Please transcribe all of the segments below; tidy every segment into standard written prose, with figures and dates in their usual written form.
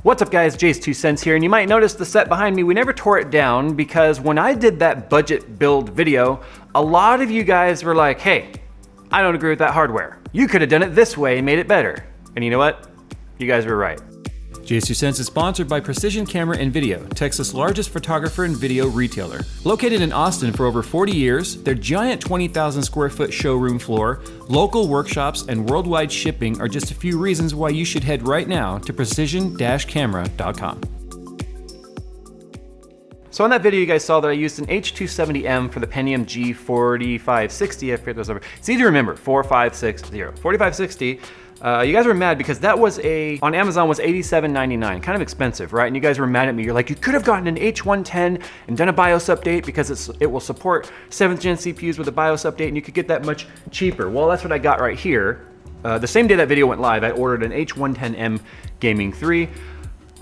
What's up guys, JayzTwoCents here, and you might notice the set behind me, we never tore it down because when I did that budget build video, a lot of you guys were like, hey, I don't agree with that hardware. You could have done it this way and made it better. And you know what? You guys were right. JayzTwoCents is sponsored by Precision Camera and Video, Texas' largest photographer and video retailer. Located in Austin for over 40 years, their giant 20,000 square foot showroom floor, local workshops, and worldwide shipping are just a few reasons why you should head right now to precision-camera.com. So in that video you guys saw that I used an H270M for the Pentium G4560, I forget those numbers. It's easy to remember, 4560, 4560. You guys were mad because that was on Amazon was $87.99, kind of expensive, right? And you guys were mad at me. You're like, you could have gotten an H110 and done a BIOS update because it will support 7th gen CPUs with a BIOS update and you could get that much cheaper. Well, that's what I got right here. The same day that video went live, I ordered an H110M Gaming 3.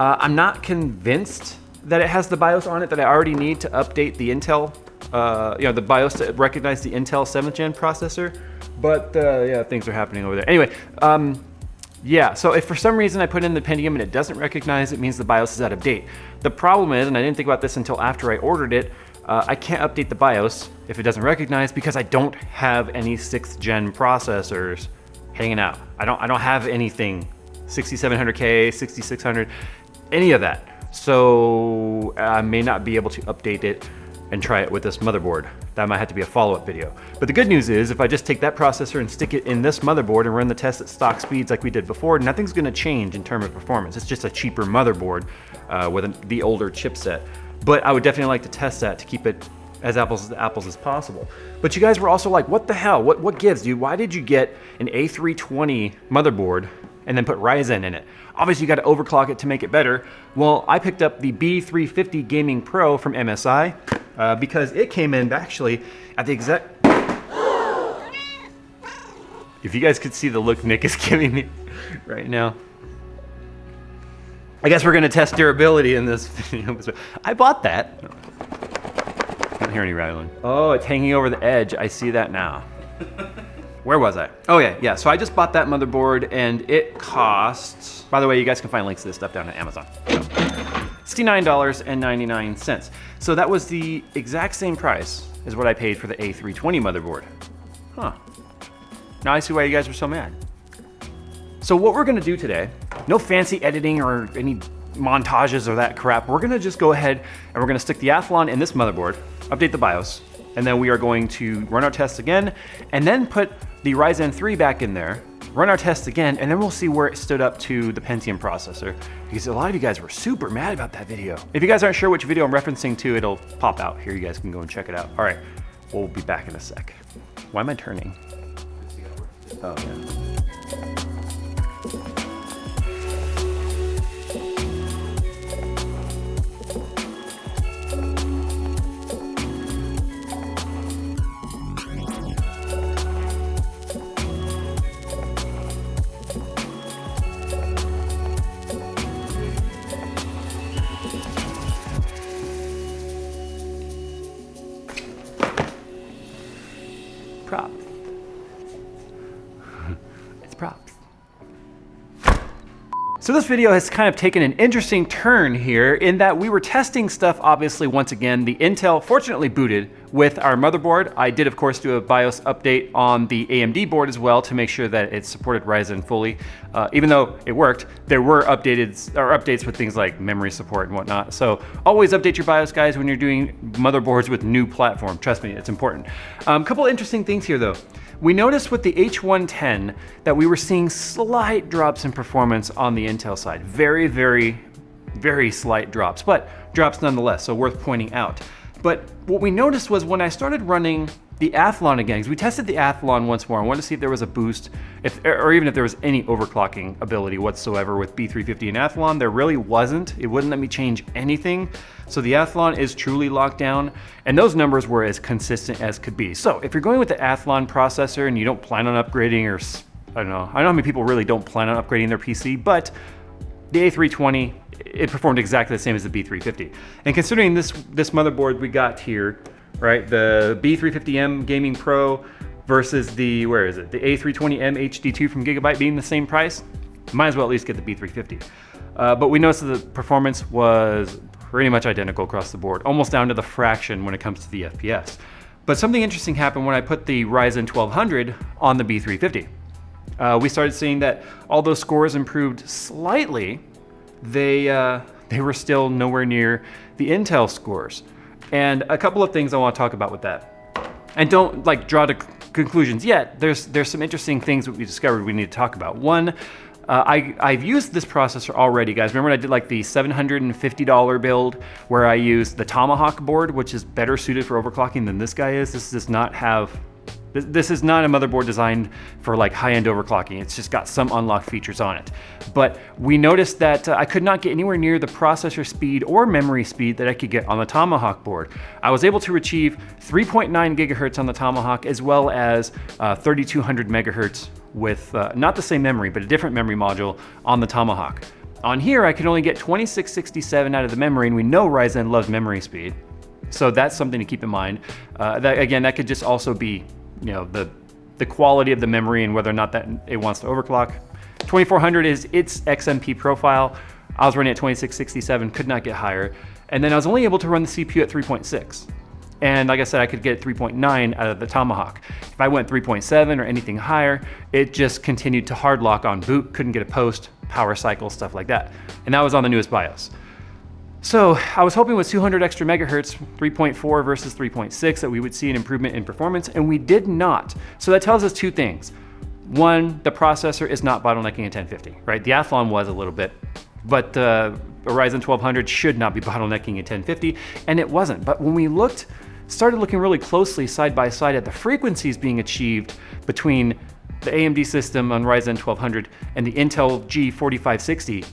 I'm not convinced that it has the BIOS on it that I already need to update the Intel, the BIOS to recognize the Intel 7th gen processor. But yeah, things are happening over there. Anyway, yeah, so if for some reason I put in the Pentium and it doesn't recognize, it means the BIOS is out of date. The problem is, and I didn't think about this until after I ordered it, I can't update the BIOS if it doesn't recognize because I don't have any 6th gen processors hanging out. I don't have anything 6700K, 6600, any of that. So I may not be able to update it and try it with this motherboard. That might have to be a follow-up video. But the good news is if I just take that processor and stick it in this motherboard and run the test at stock speeds like we did before, nothing's gonna change in terms of performance. It's just a cheaper motherboard with the older chipset. But I would definitely like to test that to keep it as apples to apples as possible. But you guys were also like, what the hell? What gives, dude? Why did you get an A320 motherboard and then put Ryzen in it? Obviously you got to overclock it to make it better. Well, I picked up the B350 Gaming Pro from MSI because it came in actually at the exact... If you guys could see the look Nick is giving me right now. I guess we're gonna test durability in this video. I bought that. I don't hear any rattling. Oh, it's hanging over the edge. I see that now. Where was I? Oh yeah. So I just bought that motherboard and it costs, by the way, you guys can find links to this stuff down at Amazon. $69.99. So that was the exact same price as what I paid for the A320 motherboard. Huh. Now I see why you guys were so mad. So what we're gonna do today, no fancy editing or any montages or that crap. We're gonna just go ahead and we're gonna stick the Athlon in this motherboard, update the BIOS, and then we are going to run our tests again, and then put the Ryzen 3 back in there, run our tests again, and then we'll see where it stood up to the Pentium processor. Because a lot of you guys were super mad about that video. If you guys aren't sure which video I'm referencing to, it'll pop out here. You guys can go and check it out. All right, we'll be back in a sec. Why am I turning? Oh, yeah. Props. It's props. So this video has kind of taken an interesting turn here in that we were testing stuff, obviously, once again. The Intel fortunately booted with our motherboard. I did, of course, do a BIOS update on the AMD board as well to make sure that it supported Ryzen fully. Even though it worked, there were updates with things like memory support and whatnot. So always update your BIOS, guys, when you're doing motherboards with new platform. Trust me, it's important. Couple interesting things here, though. We noticed with the H110 that we were seeing slight drops in performance on the Intel side. Very, very, very slight drops, but drops nonetheless, so worth pointing out. But what we noticed was when I started running the Athlon again, because we tested the Athlon once more, I wanted to see if there was a boost, or even if there was any overclocking ability whatsoever with B350 and Athlon. There really wasn't. It wouldn't let me change anything. So the Athlon is truly locked down, and those numbers were as consistent as could be. So if you're going with the Athlon processor and you don't plan on upgrading, or I don't know how many people really don't plan on upgrading their PC, but the A320, it performed exactly the same as the B350. And considering this motherboard we got here, right, the B350M Gaming Pro versus the, where is it? The A320M HD2 from Gigabyte being the same price, might as well at least get the B350. but we noticed that the performance was pretty much identical across the board, almost down to the fraction when it comes to the FPS. But something interesting happened when I put the Ryzen 1200 on the B350. We started seeing that although scores improved slightly, they were still nowhere near the Intel scores. And a couple of things I want to talk about with that. And don't draw to conclusions yet. There's some interesting things that we discovered we need to talk about. One, I've used this processor already, guys. Remember when I did the $750 build where I used the Tomahawk board, which is better suited for overclocking than this guy is? This does not have... This is not a motherboard designed for high-end overclocking. It's just got some unlocked features on it. But we noticed that I could not get anywhere near the processor speed or memory speed that I could get on the Tomahawk board. I was able to achieve 3.9 gigahertz on the Tomahawk, as well as 3200 megahertz with not the same memory, but a different memory module on the Tomahawk. On here, I could only get 2667 out of the memory, and we know Ryzen loves memory speed. So that's something to keep in mind. That could just also be the quality of the memory and whether or not that it wants to overclock. 2400 is its XMP profile. I was running at 2667, could not get higher. And then I was only able to run the CPU at 3.6. And like I said, I could get 3.9 out of the Tomahawk. If I went 3.7 or anything higher, it just continued to hard lock on boot, couldn't get a post, power cycle, stuff like that. And that was on the newest BIOS. So I was hoping with 200 extra megahertz, 3.4 versus 3.6, that we would see an improvement in performance, and we did not. So that tells us two things. One, the processor is not bottlenecking at 1050, right? The Athlon was a little bit, but a Ryzen 1200 should not be bottlenecking at 1050, and it wasn't. But when we started looking really closely side by side at the frequencies being achieved between the AMD system on Ryzen 1200 and the Intel G4560,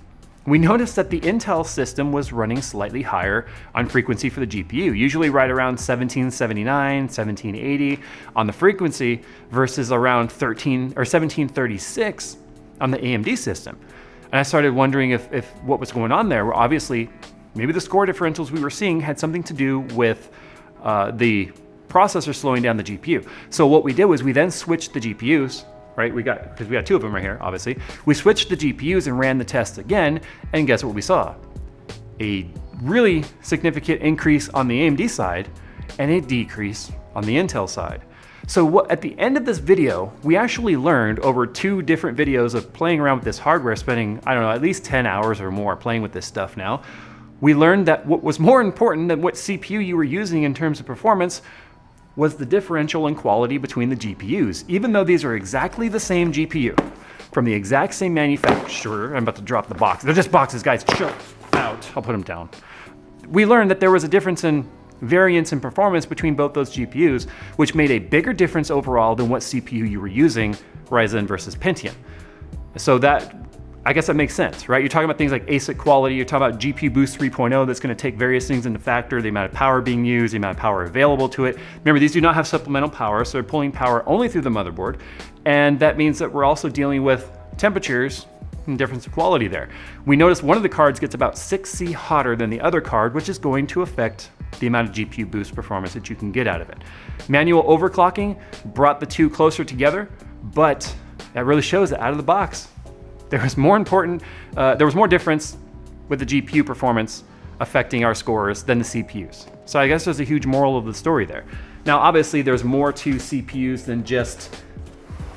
we noticed that the Intel system was running slightly higher on frequency for the GPU, usually right around 1779, 1780 on the frequency versus around 1736 on the AMD system. And I started wondering if what was going on there. Well, obviously, maybe the score differentials we were seeing had something to do with the processor slowing down the GPU. So what we did was we then switched the GPUs, right? Because we got two of them right here, obviously. We switched the GPUs and ran the test again, and guess what we saw? A really significant increase on the AMD side and a decrease on the Intel side. So at the end of this video, we actually learned over 2 different videos of playing around with this hardware, spending, I don't know, at least 10 hours or more playing with this stuff now. We learned that what was more important than what CPU you were using in terms of performance was the differential in quality between the GPUs. Even though these are exactly the same GPU, from the exact same manufacturer. I'm about to drop the box. They're just boxes, guys. Shut out. I'll put them down. We learned that there was a difference in variance in performance between both those GPUs, which made a bigger difference overall than what CPU you were using, Ryzen versus Pentium. So I guess that makes sense, right? You're talking about things like ASIC quality, you're talking about GPU Boost 3.0 that's going to take various things into factor, the amount of power being used, the amount of power available to it. Remember, these do not have supplemental power, so they're pulling power only through the motherboard. And that means that we're also dealing with temperatures and difference of quality there. We notice one of the cards gets about 6C hotter than the other card, which is going to affect the amount of GPU boost performance that you can get out of it. Manual overclocking brought the two closer together, but that really shows that out of the box, there was more difference with the GPU performance affecting our scores than the CPUs. So I guess there's a huge moral of the story there. Now, obviously, there's more to CPUs than just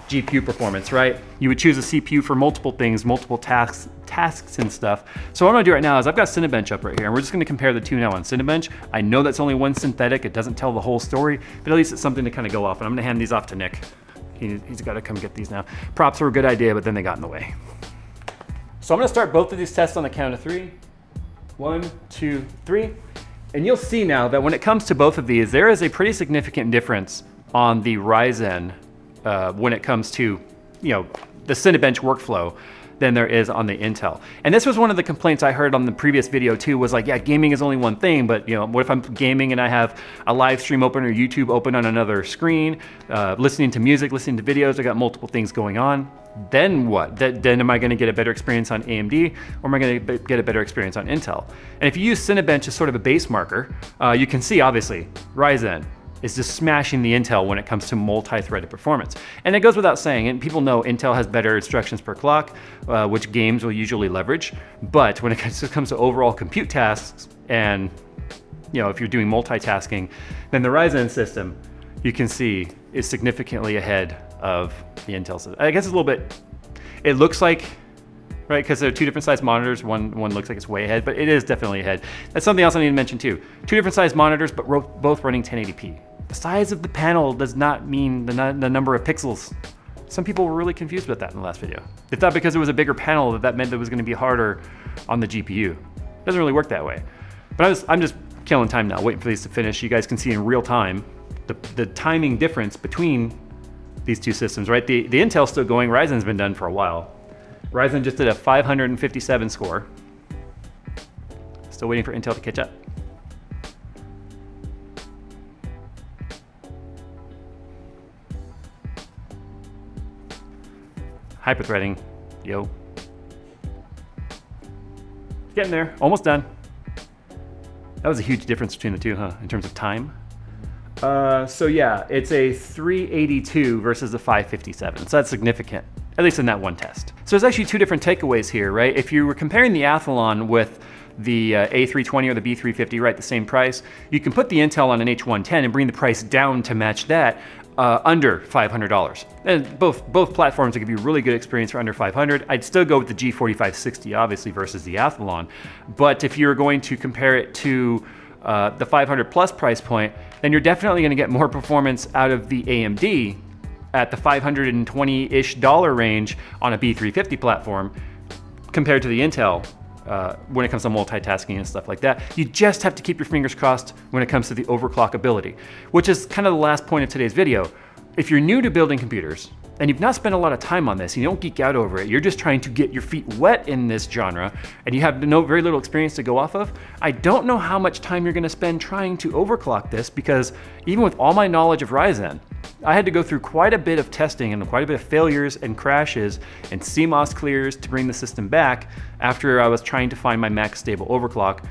GPU performance, right? You would choose a CPU for multiple things, multiple tasks and stuff. So what I'm gonna do right now is I've got Cinebench up right here, and we're just gonna compare the two now on Cinebench. I know that's only one synthetic, it doesn't tell the whole story, but at least it's something to kind of go off, and I'm gonna hand these off to Nick. He's gotta come get these now. Props were a good idea, but then they got in the way. So I'm gonna start both of these tests on the count of 3. 1, 2, 3. And you'll see now that when it comes to both of these, there is a pretty significant difference on the Ryzen when it comes to, the Cinebench workflow than there is on the Intel. And this was one of the complaints I heard on the previous video too, was like, yeah, gaming is only one thing, but what if I'm gaming and I have a live stream open or YouTube open on another screen, listening to music, listening to videos, I got multiple things going on. Then what? Then am I gonna get a better experience on AMD, or am I gonna get a better experience on Intel? And if you use Cinebench as sort of a base marker, you can see obviously Ryzen, is just smashing the Intel when it comes to multi-threaded performance. And it goes without saying, and people know Intel has better instructions per clock, which games will usually leverage. But when it comes to overall compute tasks, and if you're doing multitasking, then the Ryzen system, you can see, is significantly ahead of the Intel system. I guess it's a little bit, it looks like, right, because there are two different size monitors. One looks like it's way ahead, but it is definitely ahead. That's something else I need to mention too. Two different size monitors, but both running 1080p. The size of the panel does not mean the number of pixels. Some people were really confused about that in the last video. They thought because it was a bigger panel that meant it was going to be harder on the GPU. It doesn't really work that way. But I'm just killing time now, waiting for these to finish. You guys can see in real time the timing difference between these two systems, right? The Intel's still going. Ryzen's been done for a while. Ryzen just did a 557 score. Still waiting for Intel to catch up. Hyperthreading, yo. Getting there, almost done. That was a huge difference between the two, huh, in terms of time? So yeah, it's a 382 versus a 557, so that's significant, at least in that one test. So there's actually two different takeaways here, right? If you were comparing the Athlon with the A320 or the B350, right, the same price, you can put the Intel on an H110 and bring the price down to match that, under $500. And both platforms will give you a really good experience for under $500. I'd still go with the G4560, obviously, versus the Athlon. But if you're going to compare it to the 500 plus price point, then you're definitely going to get more performance out of the AMD at the $520-ish range on a B350 platform compared to the Intel when it comes to multitasking and stuff like that. You just have to keep your fingers crossed when it comes to the overclock ability, which is kind of the last point of today's video. If you're new to building computers and you've not spent a lot of time on this, you don't geek out over it, you're just trying to get your feet wet in this genre, and you have very little experience to go off of, I don't know how much time you're gonna spend trying to overclock this, because even with all my knowledge of Ryzen, I had to go through quite a bit of testing and quite a bit of failures and crashes and CMOS clears to bring the system back after I was trying to find my max stable overclock,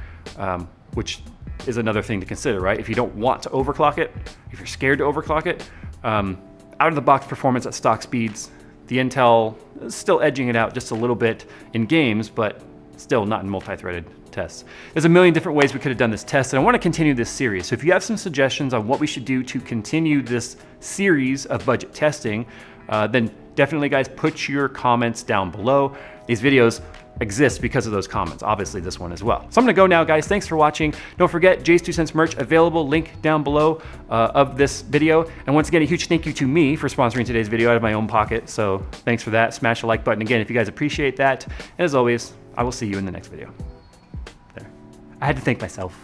which is another thing to consider, right? If you don't want to overclock it, if you're scared to overclock it, out-of-the-box performance at stock speeds, the Intel is still edging it out just a little bit in games, but still not in multi-threaded tests. There's a million different ways we could have done this test, and I want to continue this series. So if you have some suggestions on what we should do to continue this series of budget testing, then definitely, guys, put your comments down below. These videos exist because of those comments, obviously this one as well. So I'm gonna go now, guys. Thanks for watching. Don't forget, JayzTwoCents merch available, link down below of this video. And once again, a huge thank you to me for sponsoring today's video out of my own pocket. So thanks for that. Smash the like button again if you guys appreciate that. And as always, I will see you in the next video. There. I had to thank myself.